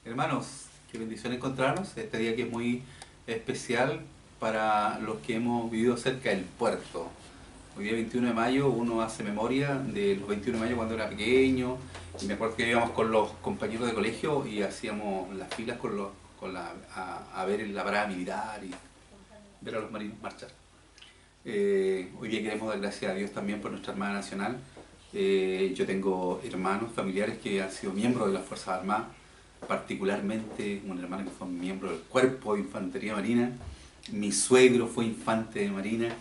Hermanos, qué bendición encontrarnos este día que es muy especial para los que hemos vivido cerca del puerto. Hoy día 21 de mayo uno hace memoria de los 21 de mayo cuando era pequeño y me acuerdo que íbamos con los compañeros de colegio y hacíamos las filas a ver la parada militar y ver a los marinos marchar. Hoy día queremos dar gracias a Dios también por nuestra Armada Nacional. Yo tengo hermanos, familiares que han sido miembros de las Fuerzas Armadas, particularmente un hermano que fue miembro del Cuerpo de Infantería Marina. Mi suegro fue infante de Marina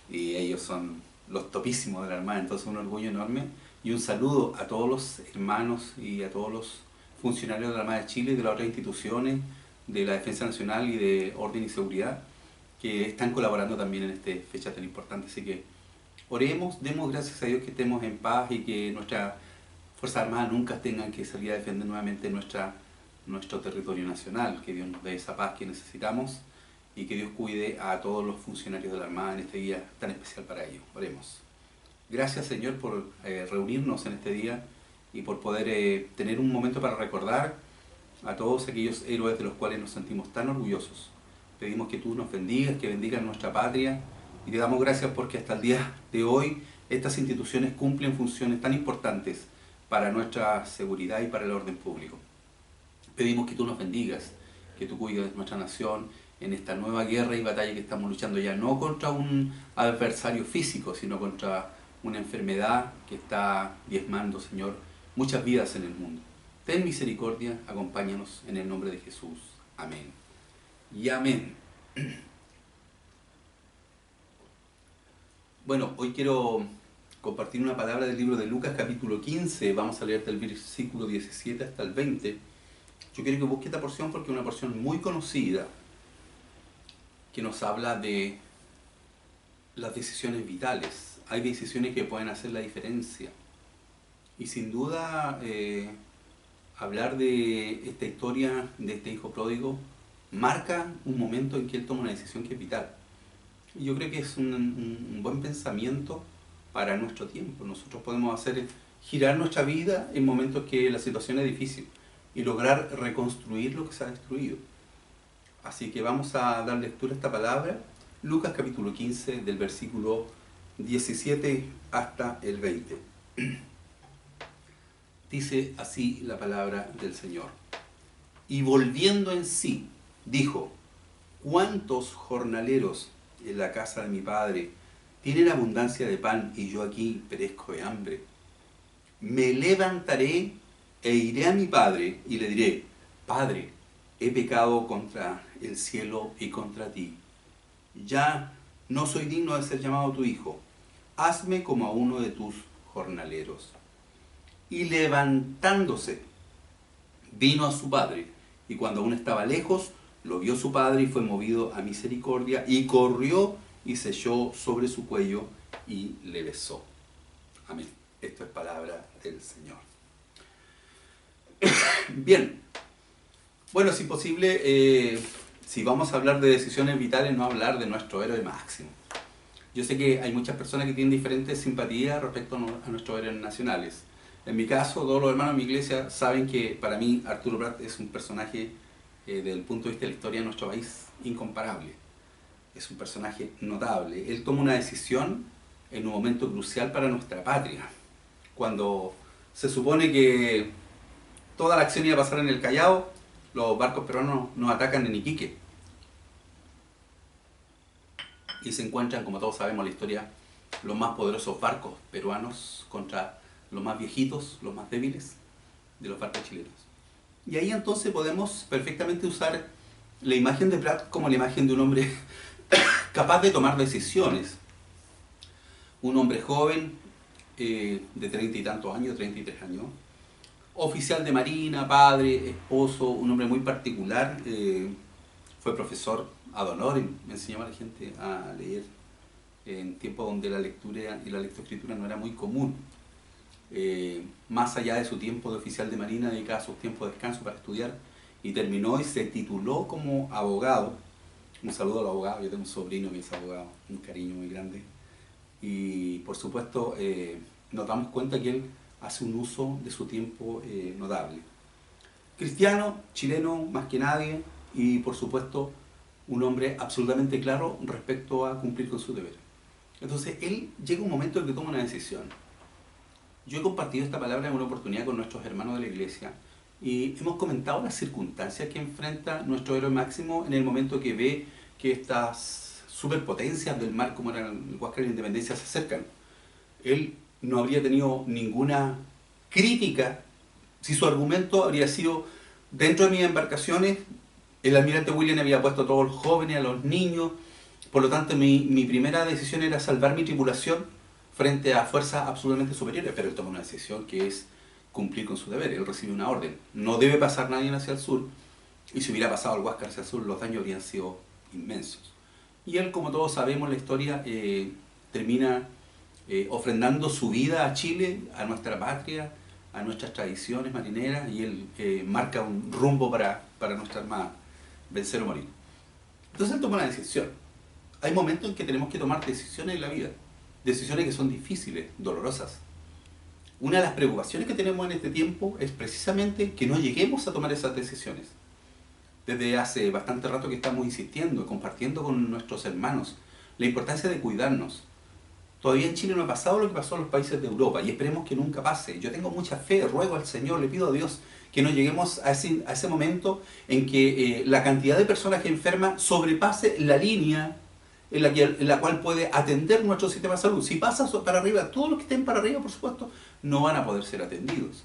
y ellos son los topísimos de la Armada, entonces un orgullo enorme. Y un saludo a todos los hermanos y a todos los funcionarios de la Armada de Chile y de las otras instituciones de la Defensa Nacional y de Orden y Seguridad que están colaborando también en esta fecha tan importante. Así que oremos, demos gracias a Dios que estemos en paz y que nuestras Fuerzas Armadas nunca tengan que salir a defender nuevamente nuestro territorio nacional, que Dios nos dé esa paz que necesitamos y que Dios cuide a todos los funcionarios de la Armada en este día tan especial para ellos. Oremos. Gracias, Señor, por reunirnos en este día y por poder tener un momento para recordar a todos aquellos héroes de los cuales nos sentimos tan orgullosos. Pedimos que tú nos bendigas, que bendigas nuestra patria y te damos gracias porque hasta el día de hoy estas instituciones cumplen funciones tan importantes para nuestra seguridad y para el orden público. Pedimos que tú nos bendigas, que tú cuides nuestra nación en esta nueva guerra y batalla que estamos luchando ya, no contra un adversario físico, sino contra una enfermedad que está diezmando, Señor, muchas vidas en el mundo. Ten misericordia, acompáñanos en el nombre de Jesús. Amén. Y amén. Bueno, hoy quiero compartir una palabra del libro de Lucas capítulo 15, vamos a leer del versículo 17 hasta el 20. Yo quiero que busque esta porción porque es una porción muy conocida que nos habla de las decisiones vitales. Hay decisiones que pueden hacer la diferencia. Y sin duda, hablar de esta historia de este hijo pródigo marca un momento en que él toma una decisión que es vital. Y yo creo que es un buen pensamiento para nuestro tiempo. Nosotros podemos hacer girar nuestra vida en momentos que la situación es difícil y lograr reconstruir lo que se ha destruido. Así que vamos a dar lectura a esta palabra, Lucas capítulo 15, del versículo 17 hasta el 20. Dice así la palabra del Señor. Y volviendo en sí, dijo: ¿cuántos jornaleros en la casa de mi padre tienen abundancia de pan y yo aquí perezco de hambre? Me levantaré e iré a mi padre y le diré: Padre, he pecado contra el cielo y contra ti. Ya no soy digno de ser llamado tu hijo. Hazme como a uno de tus jornaleros. Y levantándose, vino a su padre, y cuando aún estaba lejos, lo vio su padre y fue movido a misericordia, y corrió y se echó sobre su cuello y le besó. Amén. Esto es palabra del Señor. Bien. Bueno, si posible, si vamos a hablar de decisiones vitales, no hablar de nuestro héroe máximo. Yo sé que hay muchas personas que tienen diferentes simpatías respecto a nuestros héroes nacionales. En mi caso, todos los hermanos de mi iglesia saben que para mí Arturo Prat es un personaje, desde el punto de vista de la historia de nuestro país, incomparable. Es un personaje notable. Él toma una decisión en un momento crucial para nuestra patria. Cuando se supone que toda la acción iba a pasar en el Callao, los barcos peruanos nos atacan en Iquique. Y se encuentran, como todos sabemos la historia, los más poderosos barcos peruanos contra los más viejitos, los más débiles de los barcos chilenos. Y ahí entonces podemos perfectamente usar la imagen de Prat como la imagen de un hombre capaz de tomar decisiones. Un hombre joven, de 30 y tantos años, 33 años, oficial de marina, padre, esposo, un hombre muy particular, fue profesor ad honorem, me enseñaba a la gente a leer en tiempos donde la lectura y la lectoescritura no era muy común. Más allá de su tiempo de oficial de marina, dedicaba sus tiempos de descanso para estudiar y terminó y se tituló como abogado. Un saludo a los abogados, yo tengo un sobrino que es abogado, un cariño muy grande. Y por supuesto nos damos cuenta que él hace un uso de su tiempo notable. cristiano, chileno más que nadie, y por supuesto un hombre absolutamente claro respecto a cumplir con su deber. Entonces él llega un momento en que toma una decisión. Yo he compartido esta palabra en una oportunidad con nuestros hermanos de la iglesia y hemos comentado las circunstancias que enfrenta nuestro héroe Máximo en el momento que ve que estas superpotencias del mar, como eran el Huáscar y la Independencia, se acercan. Él no habría tenido ninguna crítica si su argumento habría sido: dentro de mis embarcaciones el almirante William había puesto a todos los jóvenes, a los niños, por lo tanto mi primera decisión era salvar mi tripulación frente a fuerzas absolutamente superiores. Pero él toma una decisión que es cumplir con su deber. Él recibe una orden: no debe pasar nadie hacia el sur, y si hubiera pasado el Huáscar hacia el sur, los daños habrían sido inmensos. Y él, como todos sabemos la historia, termina ofrendando su vida a Chile, a nuestra patria, a nuestras tradiciones marineras, y él marca un rumbo para nuestra armada: vencer o morir. Entonces él toma una decisión. Hay momentos en que tenemos que tomar decisiones en la vida, decisiones que son difíciles, dolorosas. Una de las preocupaciones que tenemos en este tiempo es precisamente que no lleguemos a tomar esas decisiones. Desde hace bastante rato que estamos insistiendo, compartiendo con nuestros hermanos la importancia de cuidarnos. Todavía en Chile no ha pasado lo que pasó en los países de Europa, y esperemos que nunca pase. Yo tengo mucha fe, ruego al Señor, le pido a Dios que no lleguemos a ese momento en que la cantidad de personas que enferman sobrepase la línea en la cual puede atender nuestro sistema de salud. Si pasa para arriba, todos los que estén para arriba, por supuesto, no van a poder ser atendidos.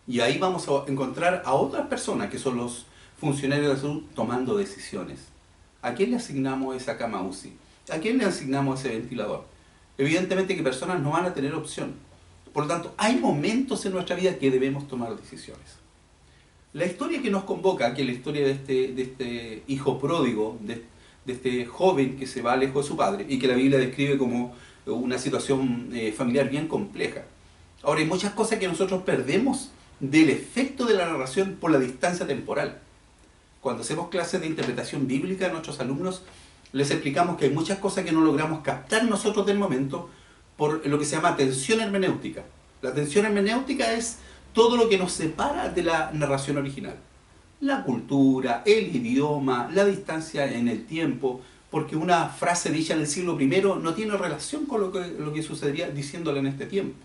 Y ahí vamos a encontrar a otras personas, que son los funcionarios de salud, tomando decisiones. ¿A quién le asignamos esa cama UCI? ¿A quién le asignamos ese ventilador? Evidentemente que personas no van a tener opción. Por lo tanto, hay momentos en nuestra vida que debemos tomar decisiones. La historia que nos convoca, que es la historia de este hijo pródigo, de este joven que se va lejos de su padre, y que la Biblia describe como una situación familiar bien compleja. Ahora, hay muchas cosas que nosotros perdemos del efecto de la narración por la distancia temporal. Cuando hacemos clases de interpretación bíblica a nuestros alumnos, les explicamos que hay muchas cosas que no logramos captar nosotros del momento por lo que se llama tensión hermenéutica. La tensión hermenéutica es todo lo que nos separa de la narración original. La cultura, el idioma, la distancia en el tiempo, porque una frase dicha en el siglo I no tiene relación con lo que sucedería diciéndole en este tiempo.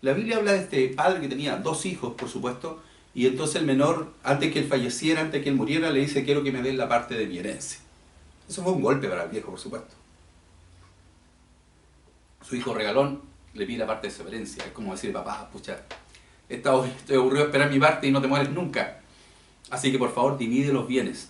La Biblia habla de este padre que tenía 2 hijos, por supuesto, y entonces el menor, antes que él falleciera, antes que él muriera, le dice: quiero que me den la parte de mi herencia. Eso fue un golpe para el viejo, por supuesto. Su hijo regalón le pide la parte de su herencia. Es como decir: papá, pucha, estoy aburrido de esperar mi parte y no te mueres nunca. Así que por favor divide los bienes.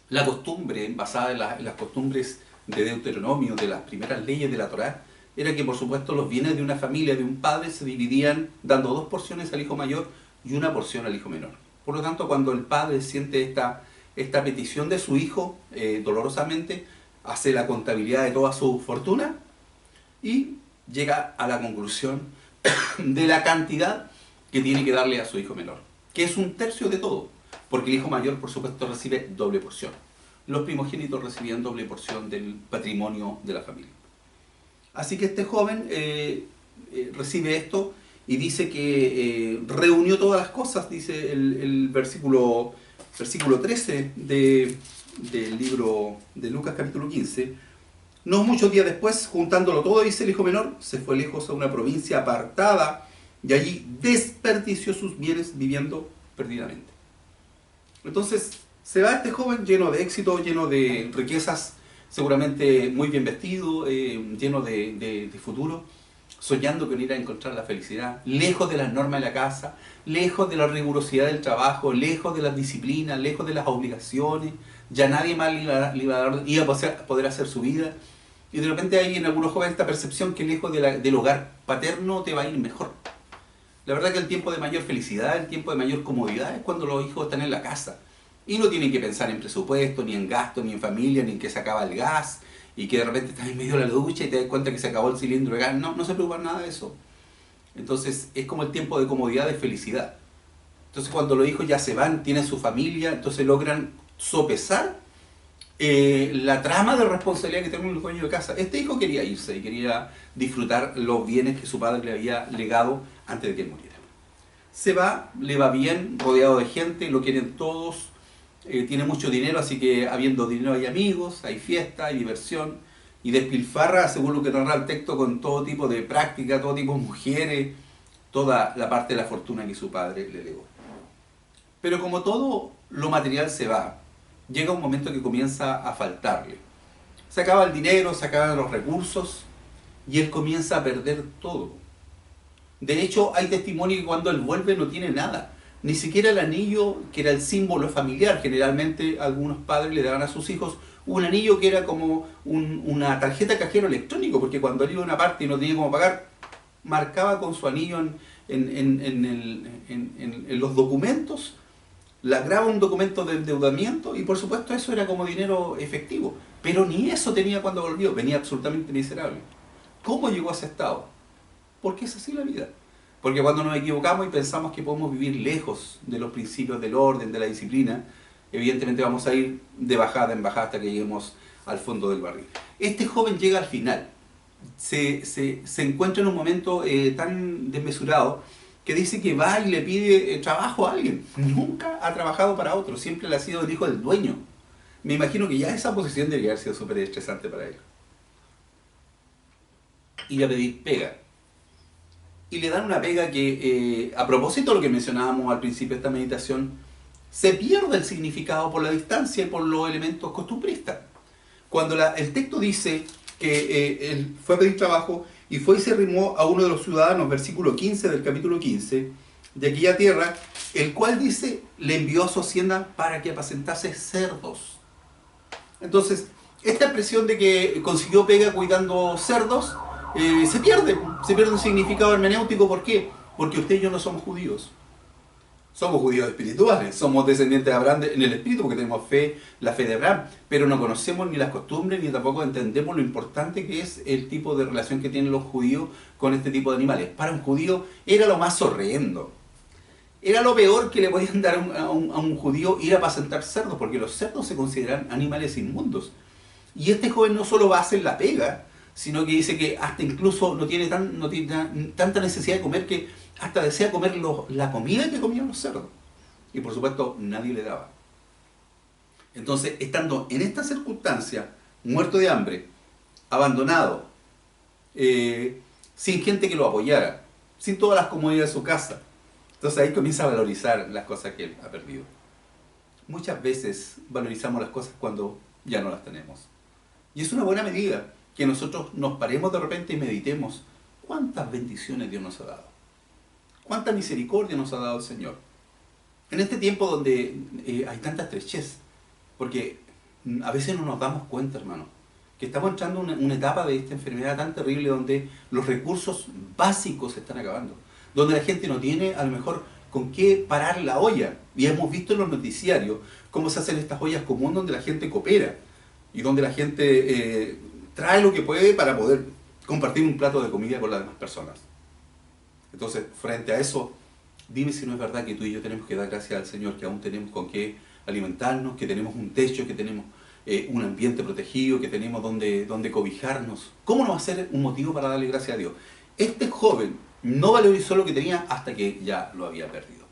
La costumbre, basada en las costumbres de Deuteronomio, de las primeras leyes de la Torá, era que por supuesto los bienes de una familia, de un padre, se dividían dando 2 porciones al hijo mayor y 1 porción al hijo menor. Por lo tanto, cuando el padre siente esta petición de su hijo, dolorosamente, hace la contabilidad de toda su fortuna y llega a la conclusión de la cantidad que tiene que darle a su hijo menor, que es 1/3 de todo, porque el hijo mayor, por supuesto, recibe doble porción. Los primogénitos recibían doble porción del patrimonio de la familia. Así que este joven recibe esto y dice que reunió todas las cosas, dice el versículo 13 del libro de Lucas capítulo 15. No muchos días después, juntándolo todo, dice el hijo menor, se fue lejos a una provincia apartada y allí desperdició sus bienes viviendo perdidamente. Entonces se va este joven lleno de éxito, lleno de riquezas, seguramente muy bien vestido, lleno de futuro, soñando con ir a encontrar la felicidad, lejos de las normas de la casa, lejos de la rigurosidad del trabajo, lejos de las disciplinas, lejos de las obligaciones. Ya nadie más iba a poder hacer su vida. Y de repente hay en algunos jóvenes esta percepción que lejos del hogar paterno te va a ir mejor. La verdad que el tiempo de mayor felicidad, el tiempo de mayor comodidad es cuando los hijos están en la casa. Y no tienen que pensar en presupuesto, ni en gasto, ni en familia, ni en que se acaba el gas, y que de repente estás en medio de la ducha y te das cuenta que se acabó el cilindro de gas. No se preocupan nada de eso. Entonces es como el tiempo de comodidad, de felicidad. Entonces cuando los hijos ya se van, tienen su familia, entonces logran sopesar la trama de responsabilidad que tienen los dueños de casa. Este hijo quería irse y quería disfrutar los bienes que su padre le había legado antes de que él muriera. Se va, le va bien, rodeado de gente, lo quieren todos, tiene mucho dinero, así que habiendo dinero hay amigos, hay fiesta, hay diversión, y despilfarra, según lo que narra el texto, con todo tipo de práctica, todo tipo de mujeres, toda la parte de la fortuna que su padre le legó. Pero como todo lo material se va, llega un momento que comienza a faltarle. Se acaba el dinero, se acaban los recursos, y él comienza a perder todo. De hecho, hay testimonio que cuando él vuelve no tiene nada. Ni siquiera el anillo, que era el símbolo familiar. Generalmente algunos padres le daban a sus hijos un anillo que era como una tarjeta cajero electrónico, porque cuando él iba a una parte y no tenía cómo pagar, marcaba con su anillo en los documentos, graba un documento de endeudamiento y por supuesto eso era como dinero efectivo. Pero ni eso tenía cuando volvió, venía absolutamente miserable. ¿Cómo llegó a ese estado? Porque es así la vida. Porque cuando nos equivocamos y pensamos que podemos vivir lejos de los principios del orden, de la disciplina, evidentemente vamos a ir de bajada en bajada hasta que lleguemos al fondo del barril. Este joven llega al final. Se encuentra en un momento tan desmesurado que dice que va y le pide trabajo a alguien. Nunca ha trabajado para otro, siempre le ha sido el hijo del dueño. Me imagino que ya esa posición debería haber sido súper estresante para él. Ir a pedir pega. Y le dan una pega que, a propósito de lo que mencionábamos al principio de esta meditación, se pierde el significado por la distancia y por los elementos costumbristas. Cuando el texto dice que él fue a pedir trabajo y fue y se arrimó a uno de los ciudadanos, versículo 15 del capítulo 15, de aquella tierra, el cual dice, le envió a su hacienda para que apacentase cerdos. Entonces, esta expresión de que consiguió pega cuidando cerdos, se pierde un significado hermenéutico. ¿Por qué? Porque usted y yo no somos judíos. Somos judíos espirituales, somos descendientes de Abraham en el espíritu, porque tenemos fe, la fe de Abraham, pero no conocemos ni las costumbres, ni tampoco entendemos lo importante que es el tipo de relación que tienen los judíos con este tipo de animales. Para un judío era lo más horrendo. Era lo peor que le podían dar a un judío ir a apacentar cerdos, porque los cerdos se consideran animales inmundos. Y este joven no solo va a hacer la pega, sino que dice que hasta incluso no tiene tanta necesidad de comer que hasta desea comer la comida que comían los cerdos. Y por supuesto nadie le daba. Entonces, estando en esta circunstancia, muerto de hambre, abandonado, sin gente que lo apoyara, sin todas las comodidades de su casa, entonces ahí comienza a valorizar las cosas que él ha perdido. Muchas veces valorizamos las cosas cuando ya no las tenemos. Y es una buena medida que nosotros nos paremos de repente y meditemos cuántas bendiciones Dios nos ha dado, cuánta misericordia nos ha dado el Señor. En este tiempo donde hay tanta estrechez, porque a veces no nos damos cuenta, hermano, que estamos entrando en una etapa de esta enfermedad tan terrible donde los recursos básicos se están acabando, donde la gente no tiene a lo mejor con qué parar la olla. Y hemos visto en los noticiarios cómo se hacen estas ollas comunes donde la gente coopera y donde la gente trae lo que puede para poder compartir un plato de comida con las demás personas. Entonces, frente a eso, dime si no es verdad que tú y yo tenemos que dar gracias al Señor, que aún tenemos con qué alimentarnos, que tenemos un techo, que tenemos un ambiente protegido, que tenemos donde cobijarnos. ¿Cómo no va a ser un motivo para darle gracias a Dios? Este joven no valorizó lo que tenía hasta que ya lo había perdido.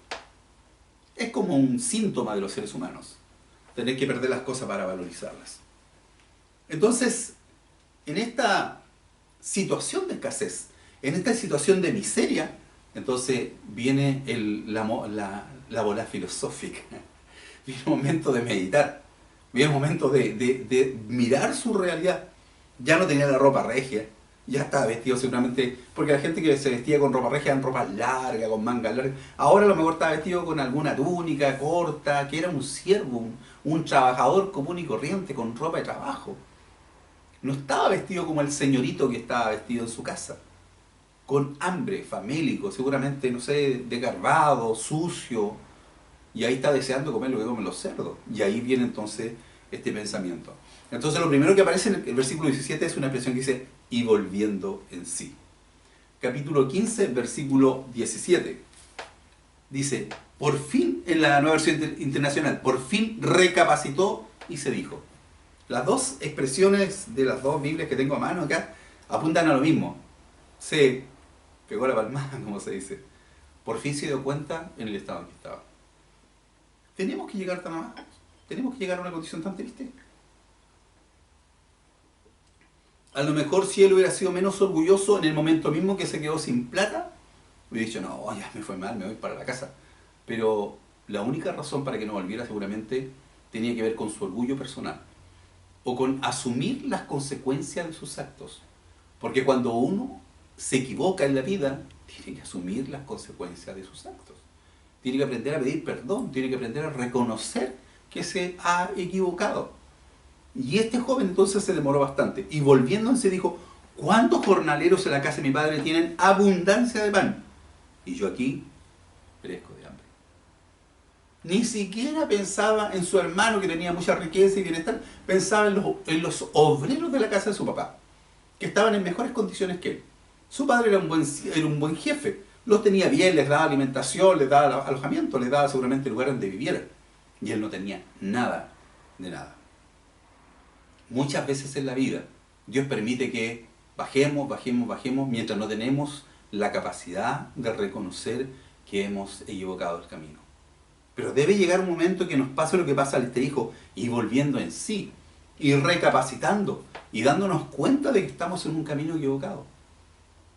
Es como un síntoma de los seres humanos, tener que perder las cosas para valorizarlas. Entonces, en esta situación de escasez, en esta situación de miseria, entonces viene la bola filosófica, viene un momento de meditar, viene un momento de mirar su realidad. Ya no tenía la ropa regia, ya estaba vestido seguramente, porque la gente que se vestía con ropa regia eran ropa larga, con mangas largas. Ahora a lo mejor estaba vestido con alguna túnica corta, que era un siervo, un trabajador común y corriente con ropa de trabajo. No estaba vestido como el señorito que estaba vestido en su casa, con hambre, famélico, seguramente, no sé, desgarbado, sucio, y ahí está deseando comer lo que comen los cerdos. Y ahí viene entonces este pensamiento. Entonces lo primero que aparece en el versículo 17 es una expresión que dice, y volviendo en sí. Capítulo 15, versículo 17. Dice, por fin, en la nueva versión internacional, por fin recapacitó y se dijo. Las dos expresiones de las dos Biblias que tengo a mano acá apuntan a lo mismo. Se pegó la palmada, como se dice. por fin se dio cuenta en el estado en que estaba. ¿Tenemos que llegar tan abajo? ¿Tenemos que llegar a una condición tan triste? A lo mejor si él hubiera sido menos orgulloso en el momento mismo que se quedó sin plata, hubiera dicho, no, ya me fue mal, me voy para la casa. Pero la única razón para que no volviera seguramente tenía que ver con su orgullo personal o con asumir las consecuencias de sus actos. Porque cuando uno se equivoca en la vida, tiene que asumir las consecuencias de sus actos. Tiene que aprender a pedir perdón, tiene que aprender a reconocer que se ha equivocado. Y este joven entonces se demoró bastante. Y volviéndose dijo, ¿cuántos jornaleros en la casa de mi padre tienen abundancia de pan? Y yo aquí perezco de hambre. Ni siquiera pensaba en su hermano que tenía mucha riqueza y bienestar, pensaba en los obreros de la casa de su papá, que estaban en mejores condiciones que él. Su padre era un buen jefe, los tenía bien, les daba alimentación, les daba alojamiento, les daba seguramente lugar donde vivieran. Y él no tenía nada de nada. Muchas veces en la vida Dios permite que bajemos mientras no tenemos la capacidad de reconocer que hemos equivocado el camino. Pero debe llegar un momento que nos pase lo que pasa a este hijo y volviendo en sí, y recapacitando y dándonos cuenta de que estamos en un camino equivocado.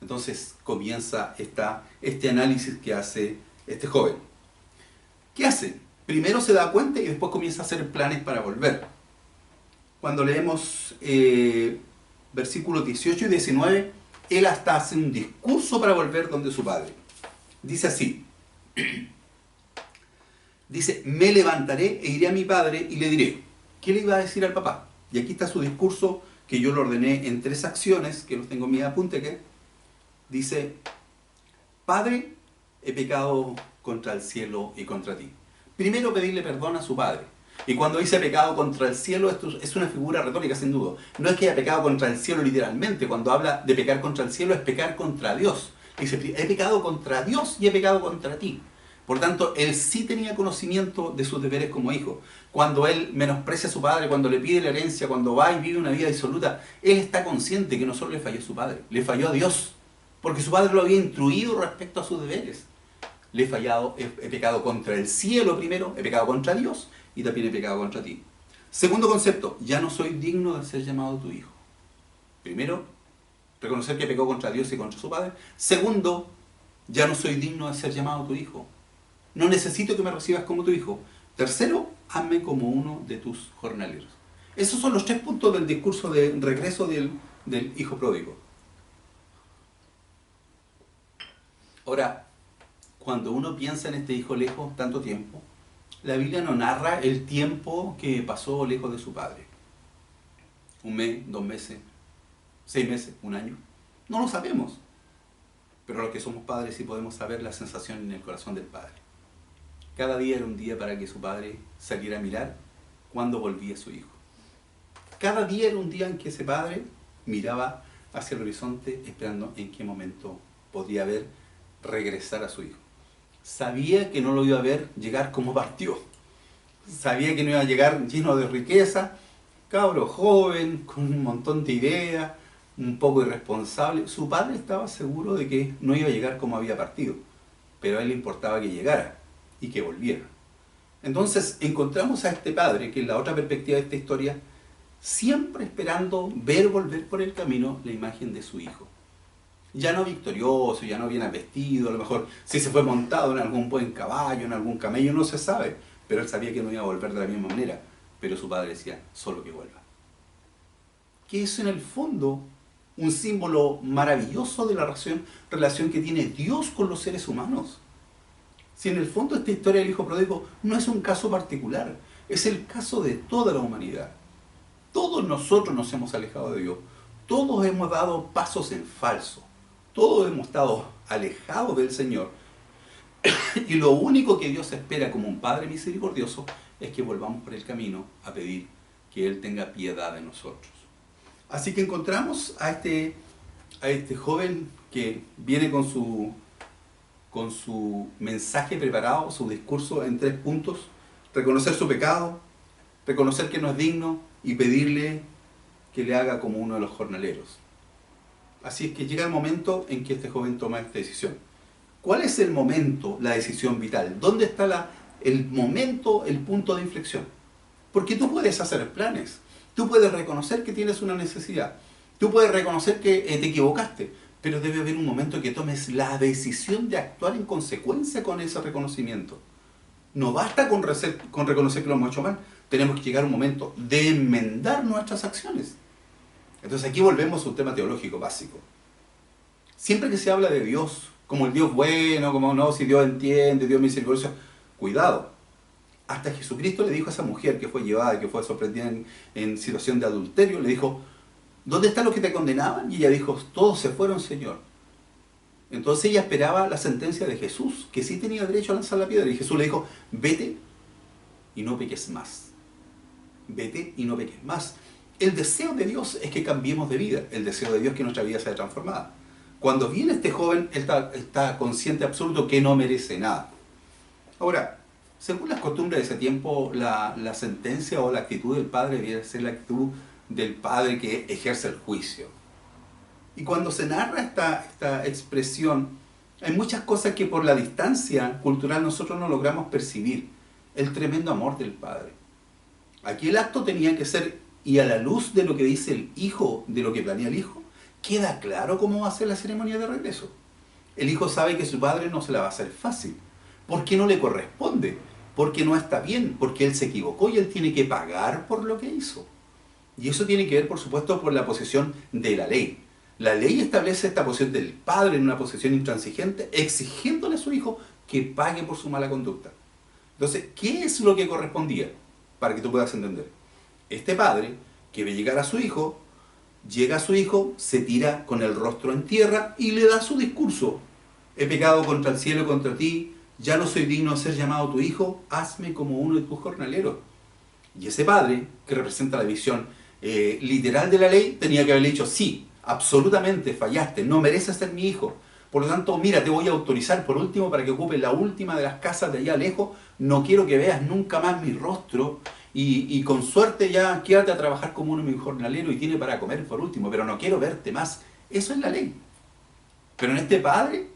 Entonces comienza este análisis que hace este joven. ¿Qué hace? Primero se da cuenta y después comienza a hacer planes para volver. Cuando leemos versículos 18 y 19, él hasta hace un discurso para volver donde su padre. Dice así, dice, me levantaré e iré a mi padre y le diré. ¿Qué le iba a decir al papá? Y aquí está su discurso, que yo lo ordené en 3 acciones, que los tengo en mi apunte, que dice, Padre, he pecado contra el cielo y contra ti. Primero pedirle perdón a su padre. Y cuando dice pecado contra el cielo, esto es una figura retórica sin duda. No es que haya pecado contra el cielo literalmente. Cuando habla de pecar contra el cielo es pecar contra Dios. Dice, he pecado contra Dios y he pecado contra ti. Por tanto, él sí tenía conocimiento de sus deberes como hijo. Cuando él menosprecia a su padre, cuando le pide la herencia, cuando va y vive una vida disoluta, él está consciente que no solo le falló a su padre, le falló a Dios. Porque su padre lo había instruido respecto a sus deberes. Le he fallado, he pecado contra el cielo primero, he pecado contra Dios y también he pecado contra ti. Segundo concepto, ya no soy digno de ser llamado tu hijo. Primero, reconocer que pecó contra Dios y contra su padre. Segundo, ya no soy digno de ser llamado tu hijo. No necesito que me recibas como tu hijo. Tercero, hazme como uno de tus jornaleros. Esos son los 3 puntos del discurso de regreso del hijo pródigo. Ahora, cuando uno piensa en este hijo lejos tanto tiempo, la Biblia no narra el tiempo que pasó lejos de su padre. 1 mes, 2 meses, 6 meses, 1 año. No lo sabemos. Pero los que somos padres sí podemos saber la sensación en el corazón del padre. Cada día era un día para que su padre saliera a mirar cuando volvía su hijo. Cada día era un día en que ese padre miraba hacia el horizonte esperando en qué momento podría ver regresar a su hijo. Sabía que no lo iba a ver llegar como partió. Sabía que no iba a llegar lleno de riqueza, cabro joven, con un montón de ideas, un poco irresponsable. Su padre estaba seguro de que no iba a llegar como había partido, pero a él le importaba que llegara y que volviera. Entonces encontramos a este padre, que es la otra perspectiva de esta historia, siempre esperando ver volver por el camino la imagen de su hijo. Ya no victorioso, ya no bien vestido, a lo mejor si se fue montado en algún buen caballo, en algún camello, no se sabe, pero él sabía que no iba a volver de la misma manera. Pero su padre decía, solo que vuelva. Que es en el fondo un símbolo maravilloso de la relación que tiene Dios con los seres humanos. Si en el fondo esta historia del hijo pródigo no es un caso particular, es el caso de toda la humanidad. Todos nosotros nos hemos alejado de Dios, todos hemos dado pasos en falso, todos hemos estado alejados del Señor. Y lo único que Dios espera como un Padre misericordioso es que volvamos por el camino a pedir que Él tenga piedad de nosotros. Así que encontramos a este joven que viene con su mensaje preparado, su discurso en 3 puntos: reconocer su pecado, reconocer que no es digno y pedirle que le haga como uno de los jornaleros. Así es que llega el momento en que este joven toma esta decisión. ¿Cuál es el momento, la decisión vital? ¿Dónde está el momento, el punto de inflexión? Porque tú puedes hacer planes, tú puedes reconocer que tienes una necesidad, tú puedes reconocer que te equivocaste, pero debe haber un momento en que tomes la decisión de actuar en consecuencia con ese reconocimiento. No basta con reconocer que lo hemos hecho mal, tenemos que llegar a un momento de enmendar nuestras acciones. Entonces aquí volvemos a un tema teológico básico. Siempre que se habla de Dios, como el Dios bueno, como no, si Dios entiende, Dios misericordioso, cuidado. Hasta Jesucristo le dijo a esa mujer que fue llevada, que fue sorprendida en situación de adulterio, le dijo, ¿dónde están los que te condenaban? Y ella dijo, todos se fueron, Señor. Entonces ella esperaba la sentencia de Jesús, que sí tenía derecho a lanzar la piedra. Y Jesús le dijo, vete y no peques más. Vete y no peques más. El deseo de Dios es que cambiemos de vida. El deseo de Dios es que nuestra vida sea transformada. Cuando viene este joven, él está consciente absoluto que no merece nada. Ahora, según las costumbres de ese tiempo, la sentencia o la actitud del padre debía ser la actitud del padre que ejerce el juicio. Y cuando se narra esta expresión, hay muchas cosas que por la distancia cultural nosotros no logramos percibir. El tremendo amor del padre. Aquí el acto tenía que ser, y a la luz de lo que dice el hijo, de lo que planea el hijo, queda claro cómo va a ser la ceremonia de regreso. El hijo sabe que su padre no se la va a hacer fácil, porque no le corresponde, porque no está bien, porque él se equivocó y él tiene que pagar por lo que hizo. Y eso tiene que ver, por supuesto, por la posición de la ley. La ley establece esta posición del padre en una posición intransigente, exigiéndole a su hijo que pague por su mala conducta. Entonces, ¿qué es lo que correspondía? Para que tú puedas entender. Este padre, que ve llegar a su hijo, llega a su hijo, se tira con el rostro en tierra y le da su discurso. He pecado contra el cielo y contra ti, ya no soy digno de ser llamado tu hijo, hazme como uno de tus jornaleros. Y ese padre, que representa la visión literal de la ley, tenía que haberle dicho, sí, absolutamente fallaste, no mereces ser mi hijo. Por lo tanto, mira, te voy a autorizar por último para que ocupes la última de las casas de allá lejos, no quiero que veas nunca más mi rostro, y con suerte ya quédate a trabajar como uno de mis jornaleros y tiene para comer por último, pero no quiero verte más. Eso es la ley. Pero en este padre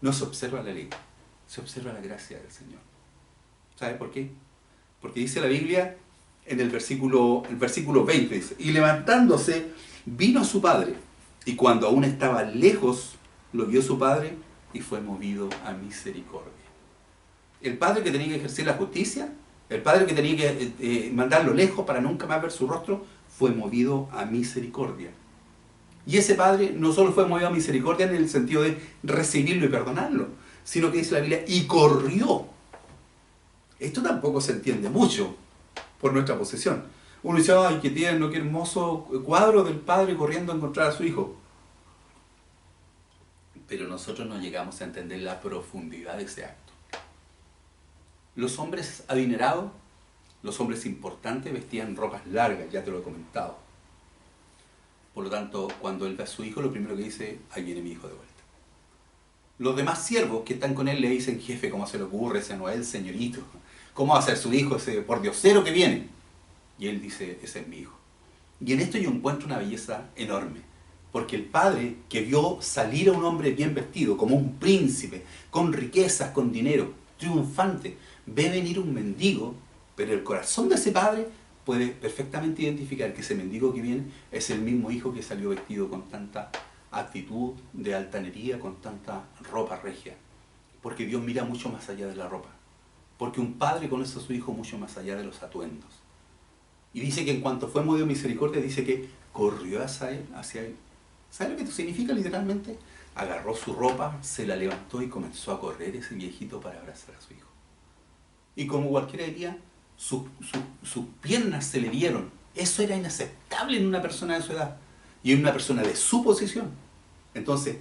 no se observa la ley, se observa la gracia del Señor. ¿Sabe por qué? Porque dice la Biblia en el versículo 20, dice, y levantándose vino a su padre, y cuando aún estaba lejos, lo vio su padre y fue movido a misericordia. El padre que tenía que ejercer la justicia, el padre que tenía que mandarlo lejos para nunca más ver su rostro, fue movido a misericordia. Y ese padre no solo fue movido a misericordia en el sentido de recibirlo y perdonarlo, sino que dice la Biblia, y corrió. Esto tampoco se entiende mucho por nuestra posición. Uno dice, ay, qué tierno, qué hermoso cuadro del padre corriendo a encontrar a su hijo. Pero nosotros no llegamos a entender la profundidad de ese acto. Los hombres adinerados, los hombres importantes vestían ropas largas, ya te lo he comentado. Por lo tanto, cuando él ve a su hijo, lo primero que dice, ahí viene mi hijo de vuelta. Los demás siervos que están con él le dicen, jefe, ¿cómo se le ocurre ese Noel, señorito? ¿Cómo va a ser su hijo ese pordiosero que viene? Y él dice, ese es mi hijo. Y en esto yo encuentro una belleza enorme. Porque el padre que vio salir a un hombre bien vestido, como un príncipe, con riquezas, con dinero, triunfante, ve venir un mendigo, pero el corazón de ese padre puede perfectamente identificar que ese mendigo que viene es el mismo hijo que salió vestido con tanta actitud de altanería, con tanta ropa regia. Porque Dios mira mucho más allá de la ropa. Porque un padre conoce a su hijo mucho más allá de los atuendos. Y dice que en cuanto fue movido de misericordia, dice que corrió hacia él. ¿Sabes lo que esto significa literalmente? Agarró su ropa, se la levantó y comenzó a correr ese viejito para abrazar a su hijo. Y como cualquiera diría, sus piernas se le vieron. Eso era inaceptable en una persona de su edad y en una persona de su posición. Entonces,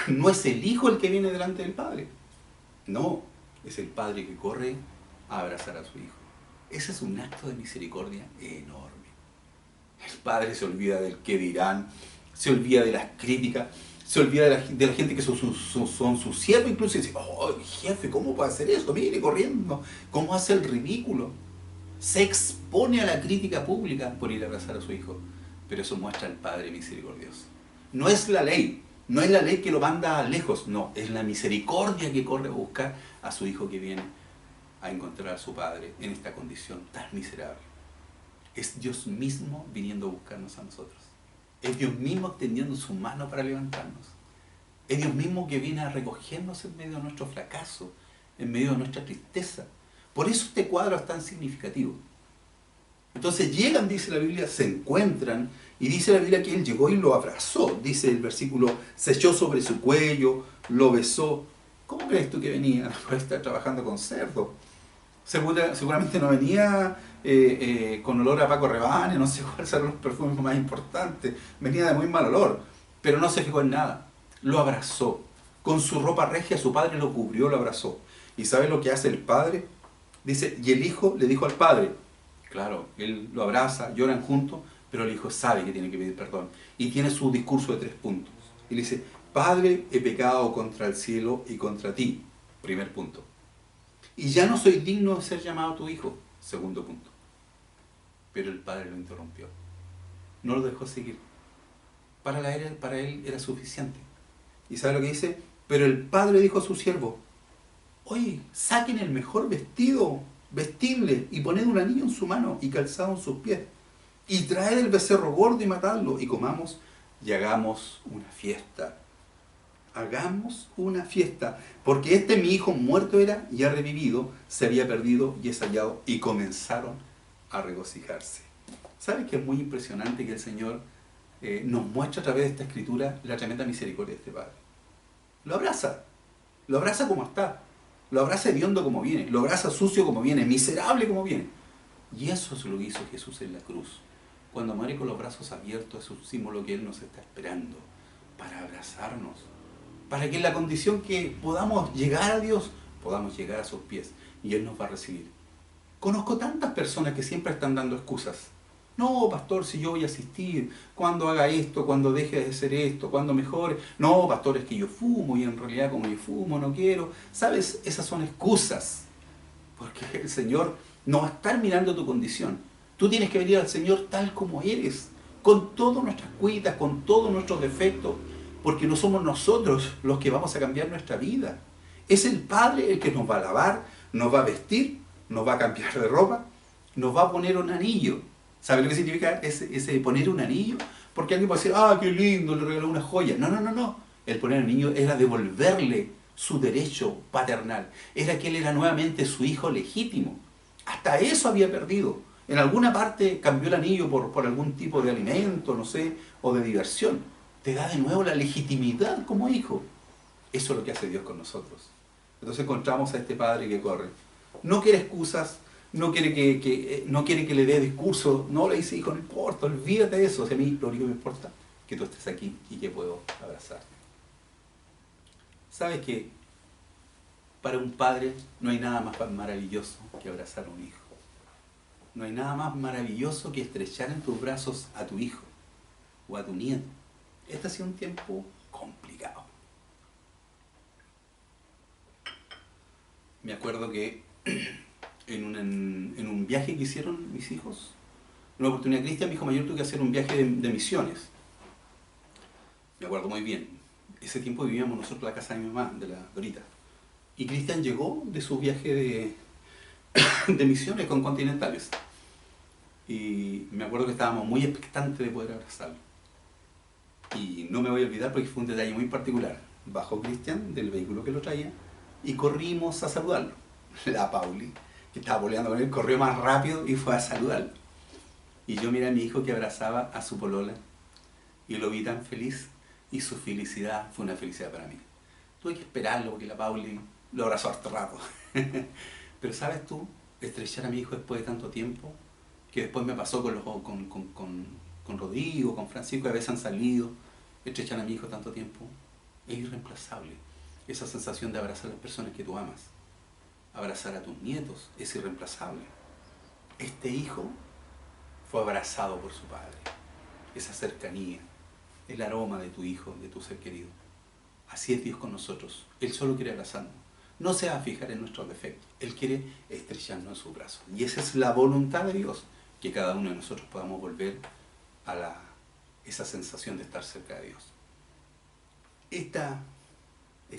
no es el hijo el que viene delante del padre. No, es el padre que corre a abrazar a su hijo. Ese es un acto de misericordia enorme. El padre se olvida del qué dirán, se olvida de las críticas, se olvida de la gente que son sus siervos, incluso dice, oh, jefe, ¿cómo puede hacer eso? Mire, corriendo, ¿cómo hace el ridículo? Se expone a la crítica pública por ir a abrazar a su hijo. Pero eso muestra al Padre misericordioso. No es la ley, No es la ley que lo manda lejos, no, es la misericordia que corre a buscar a su hijo que viene a encontrar a su padre en esta condición tan miserable. Es Dios mismo viniendo a buscarnos a nosotros. Es Dios mismo extendiendo su mano para levantarnos. Es Dios mismo que viene a recogernos en medio de nuestro fracaso, en medio de nuestra tristeza. Por eso este cuadro es tan significativo. Entonces llegan, dice la Biblia, se encuentran, y dice la Biblia que él llegó y lo abrazó. Dice el versículo, se echó sobre su cuello, lo besó. ¿Cómo crees tú que venía? Puede estar trabajando con cerdo. Seguramente no venía con olor a Paco Rabanne, no sé cuáles eran los perfumes más importantes. Venía de muy mal olor, pero no se fijó en nada. Lo abrazó. Con su ropa regia su padre lo cubrió, lo abrazó. ¿Y sabe lo que hace el padre? Dice, y el hijo le dijo al padre, claro, él lo abraza, lloran juntos, pero el hijo sabe que tiene que pedir perdón. Y tiene su discurso de 3 puntos. Y le dice, Padre, he pecado contra el cielo y contra ti. Primer punto. Y ya no soy digno de ser llamado tu hijo. Segundo punto. Pero el padre lo interrumpió. No lo dejó seguir. Para él era suficiente. ¿Y sabe lo que dice? Pero el padre dijo a su siervo, oye, saquen el mejor vestido, vestidle, y poned un anillo en su mano y calzado en sus pies. Y traed el becerro gordo y matadlo, y comamos y hagamos una fiesta. Hagamos una fiesta, porque este mi hijo muerto era y ha revivido, se había perdido y es hallado, y comenzaron a regocijarse. ¿Sabes que es muy impresionante que el Señor nos muestra a través de esta escritura la tremenda misericordia de este Padre? Lo abraza como está, lo abraza hediondo como viene, lo abraza sucio como viene, miserable como viene. Y eso es lo que hizo Jesús en la cruz. Cuando muere con los brazos abiertos es un símbolo que Él nos está esperando para abrazarnos, para que en la condición que podamos llegar a Dios, podamos llegar a sus pies y Él nos va a recibir. Conozco tantas personas que siempre están dando excusas. No, pastor, si yo voy a asistir, cuando haga esto, cuando deje de hacer esto, cuando mejore. No, pastor, es que yo fumo y en realidad como yo fumo no quiero. ¿Sabes? Esas son excusas. Porque el Señor no va a estar mirando tu condición. Tú tienes que venir al Señor tal como eres, con todas nuestras cuitas, con todos nuestros defectos, porque no somos nosotros los que vamos a cambiar nuestra vida. Es el Padre el que nos va a lavar, nos va a vestir, nos va a cambiar de ropa, nos va a poner un anillo. ¿Sabe lo que significa ese poner un anillo? Porque alguien puede decir, ah, qué lindo, le regaló una joya. No, no, no, no. El poner un anillo era devolverle su derecho paternal. Era que él era nuevamente su hijo legítimo. Hasta eso había perdido. En alguna parte cambió el anillo por algún tipo de alimento, no sé, o de diversión. Te da de nuevo la legitimidad como hijo. Eso es lo que hace Dios con nosotros. Entonces encontramos a este padre que corre. No quiere excusas, no quiere que le dé discurso, no le dice, hijo, no importa, olvídate de eso. O sea, a mí lo único que me importa es que tú estés aquí y que puedo abrazarte. ¿Sabes que para un padre no hay nada más maravilloso que abrazar a un hijo? No hay nada más maravilloso que estrechar en tus brazos a tu hijo o a tu nieto. Este ha sido un tiempo complicado. Me acuerdo que en un viaje que hicieron mis hijos, en una oportunidad, Cristian, mi hijo mayor, tuvo que hacer un viaje de misiones. Me acuerdo muy bien. Ese tiempo vivíamos nosotros en la casa de mi mamá, de la Dorita. Y Cristian llegó de su viaje de misiones con Continentales. Y me acuerdo que estábamos muy expectantes de poder abrazarlo. Y no me voy a olvidar porque fue un detalle muy particular. Bajó Cristian del vehículo que lo traía y corrimos a saludarlo. La Pauli, que estaba boleando con él, corrió más rápido y fue a saludarlo. Y yo miré a mi hijo que abrazaba a su polola y lo vi tan feliz, y su felicidad fue una felicidad para mí. Tuve que esperarlo porque la Pauli lo abrazó harto rato. Pero sabes tú, estrechar a mi hijo después de tanto tiempo, que después me pasó con Rodrigo, con Francisco, que a veces han salido, estrechar a mi hijo tanto tiempo, es irreemplazable. Esa sensación de abrazar a las personas que tú amas, abrazar a tus nietos, es irreemplazable. Este hijo fue abrazado por su padre. Esa cercanía, el aroma de tu hijo, de tu ser querido. Así es Dios con nosotros. Él solo quiere abrazarnos. No se va a fijar en nuestros defectos. Él quiere estrecharnos en sus brazos. Y esa es la voluntad de Dios, que cada uno de nosotros podamos volver a esa sensación de estar cerca de Dios. esta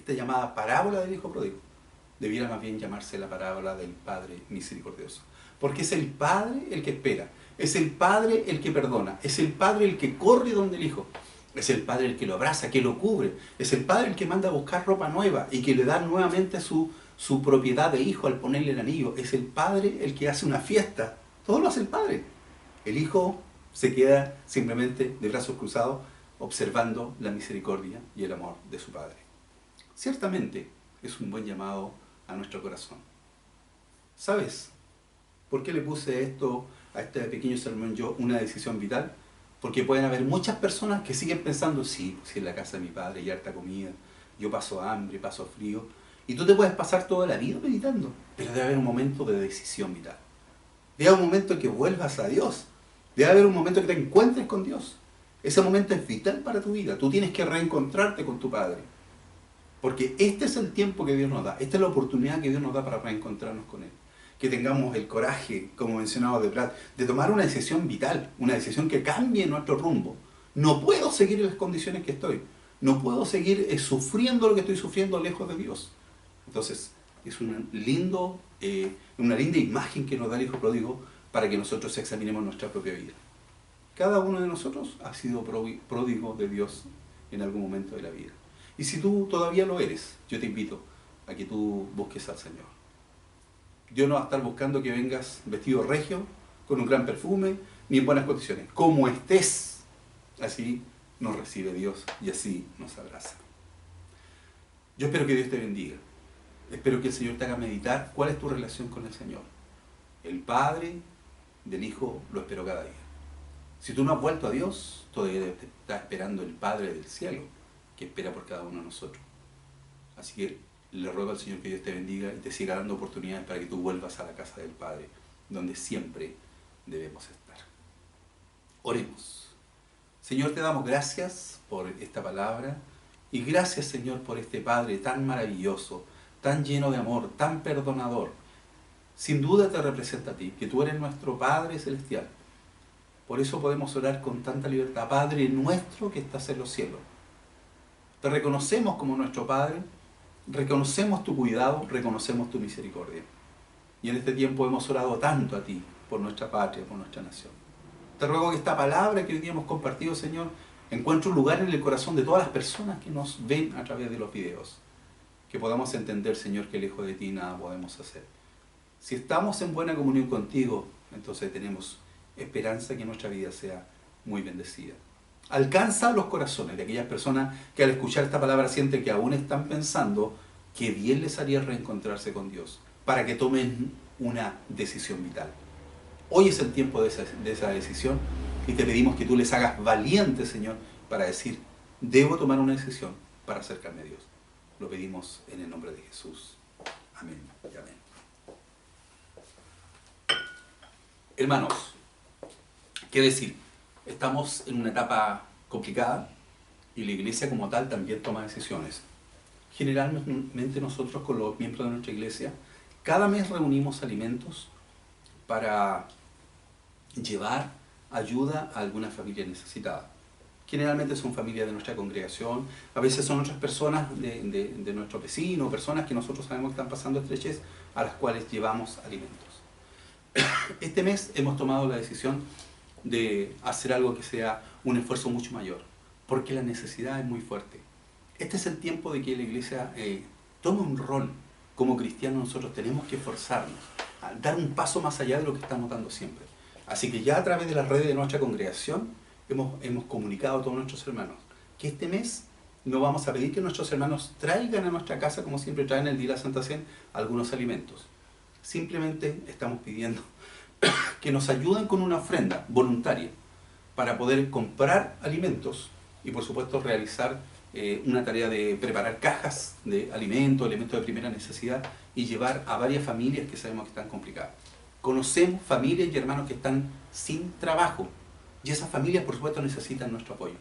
llamada parábola del hijo pródigo debiera más bien llamarse la parábola del Padre misericordioso. Porque es el Padre el que espera, es el Padre el que perdona, es el Padre el que corre donde el Hijo, es el Padre el que lo abraza, que lo cubre, es el Padre el que manda a buscar ropa nueva y que le da nuevamente su propiedad de hijo al ponerle el anillo, es el Padre el que hace una fiesta, todo lo hace el Padre. El Hijo se queda simplemente de brazos cruzados observando la misericordia y el amor de su Padre. Ciertamente es un buen llamado a nuestro corazón. ¿Sabes por qué le puse esto a este pequeño sermón yo, una decisión vital? Porque pueden haber muchas personas que siguen pensando, sí, si en la casa de mi padre hay harta comida, yo paso hambre, paso frío, y tú te puedes pasar toda la vida meditando, pero debe haber un momento de decisión vital. Debe haber un momento en que vuelvas a Dios, debe haber un momento en que te encuentres con Dios. Ese momento es vital para tu vida, tú tienes que reencontrarte con tu Padre. Porque este es el tiempo que Dios nos da, esta es la oportunidad que Dios nos da para reencontrarnos con Él. Que tengamos el coraje, como mencionaba de Prat, de tomar una decisión vital, una decisión que cambie nuestro rumbo. No puedo seguir en las condiciones que estoy, no puedo seguir sufriendo lo que estoy sufriendo lejos de Dios. Entonces, es una linda imagen que nos da el Hijo Pródigo para que nosotros examinemos nuestra propia vida. Cada uno de nosotros ha sido pródigo de Dios en algún momento de la vida. Y si tú todavía lo eres, yo te invito a que tú busques al Señor. Dios no va a estar buscando que vengas vestido regio, con un gran perfume, ni en buenas condiciones. Como estés, así nos recibe Dios y así nos abraza. Yo espero que Dios te bendiga. Espero que el Señor te haga meditar cuál es tu relación con el Señor. El Padre del Hijo lo espero cada día. Si tú no has vuelto a Dios, todavía te está esperando el Padre del cielo, que espera por cada uno de nosotros. Así que le ruego al Señor que Dios te bendiga y te siga dando oportunidades para que tú vuelvas a la casa del Padre, donde siempre debemos estar. Oremos. Señor, te damos gracias por esta palabra y gracias, Señor, por este Padre tan maravilloso, tan lleno de amor, tan perdonador. Sin duda te representa a ti, que tú eres nuestro Padre Celestial. Por eso podemos orar con tanta libertad. Padre nuestro que estás en los cielos. Te reconocemos como nuestro Padre, reconocemos tu cuidado, reconocemos tu misericordia. Y en este tiempo hemos orado tanto a ti, por nuestra patria, por nuestra nación. Te ruego que esta palabra que hoy día hemos compartido, Señor, encuentre un lugar en el corazón de todas las personas que nos ven a través de los videos. Que podamos entender, Señor, que lejos de ti nada podemos hacer. Si estamos en buena comunión contigo, entonces tenemos esperanza que nuestra vida sea muy bendecida. Alcanza los corazones de aquellas personas que al escuchar esta palabra sienten que aún están pensando que bien les haría reencontrarse con Dios, para que tomen una decisión vital. Hoy es el tiempo de esa decisión y te pedimos que tú les hagas valientes, Señor, para decir, debo tomar una decisión para acercarme a Dios. Lo pedimos en el nombre de Jesús. Amén y amén. Hermanos, ¿qué decir? Estamos en una etapa complicada y la iglesia como tal también toma decisiones. Generalmente nosotros con los miembros de nuestra iglesia cada mes reunimos alimentos para llevar ayuda a alguna familia necesitada. Generalmente son familias de nuestra congregación, a veces son otras personas de nuestro vecino, personas que nosotros sabemos que están pasando estrechez, a las cuales llevamos alimentos. Este mes hemos tomado la decisión de hacer algo que sea un esfuerzo mucho mayor, porque la necesidad es muy fuerte. Este es el tiempo de que la iglesia tome un rol. Como cristianos nosotros tenemos que esforzarnos a dar un paso más allá de lo que estamos dando siempre. Así que ya a través de las redes de nuestra congregación hemos comunicado a todos nuestros hermanos que este mes no vamos a pedir que nuestros hermanos traigan a nuestra casa, como siempre traen el día de la Santa Cena, algunos alimentos. Simplemente estamos pidiendo que nos ayuden con una ofrenda voluntaria para poder comprar alimentos y por supuesto realizar una tarea de preparar cajas de alimentos, elementos de primera necesidad y llevar a varias familias que sabemos que están complicadas. Conocemos familias y hermanos que están sin trabajo y esas familias por supuesto necesitan nuestro apoyo.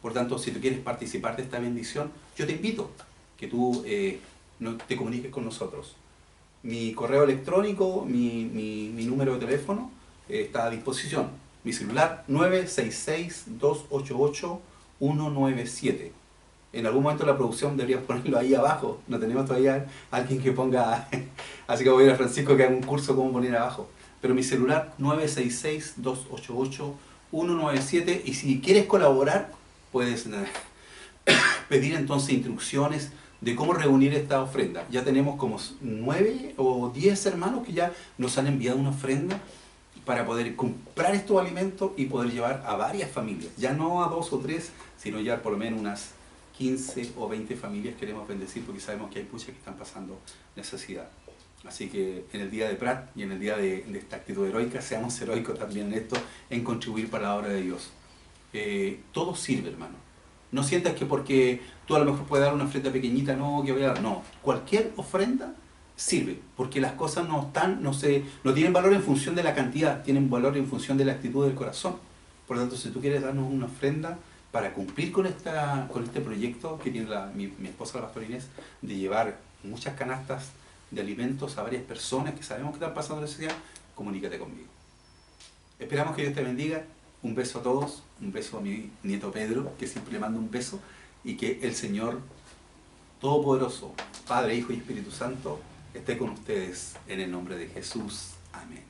Por tanto, si tú quieres participar de esta bendición, yo te invito que tú te comuniques con nosotros. Mi correo electrónico, mi número de teléfono está a disposición. Mi celular 966-288-197. En algún momento la producción debería ponerlo ahí abajo. No tenemos todavía alguien que ponga... Así que voy a ir a Francisco que haga un curso cómo poner abajo. Pero mi celular 966-288-197 y si quieres colaborar, puedes pedir entonces instrucciones de cómo reunir esta ofrenda. Ya tenemos como 9 o 10 hermanos que ya nos han enviado una ofrenda para poder comprar estos alimentos y poder llevar a varias familias. Ya no a 2 o 3, sino ya por lo menos unas 15 o 20 familias queremos bendecir porque sabemos que hay muchas que están pasando necesidad. Así que en el día de Prat y en el día de esta actitud heroica, seamos heroicos también en esto, en contribuir para la obra de Dios. Todo sirve, hermano. No sientas que porque tú a lo mejor puedes dar una ofrenda pequeñita, no, que voy a dar. No, cualquier ofrenda sirve, porque las cosas no están, no tienen valor en función de la cantidad, tienen valor en función de la actitud del corazón. Por lo tanto, si tú quieres darnos una ofrenda para cumplir con este proyecto que tiene mi esposa la pastora Inés, de llevar muchas canastas de alimentos a varias personas que sabemos que están pasando necesidad, comunícate conmigo. Esperamos que Dios te bendiga. Un beso a todos, un beso a mi nieto Pedro, que siempre le mando un beso, y que el Señor Todopoderoso, Padre, Hijo y Espíritu Santo, esté con ustedes en el nombre de Jesús. Amén.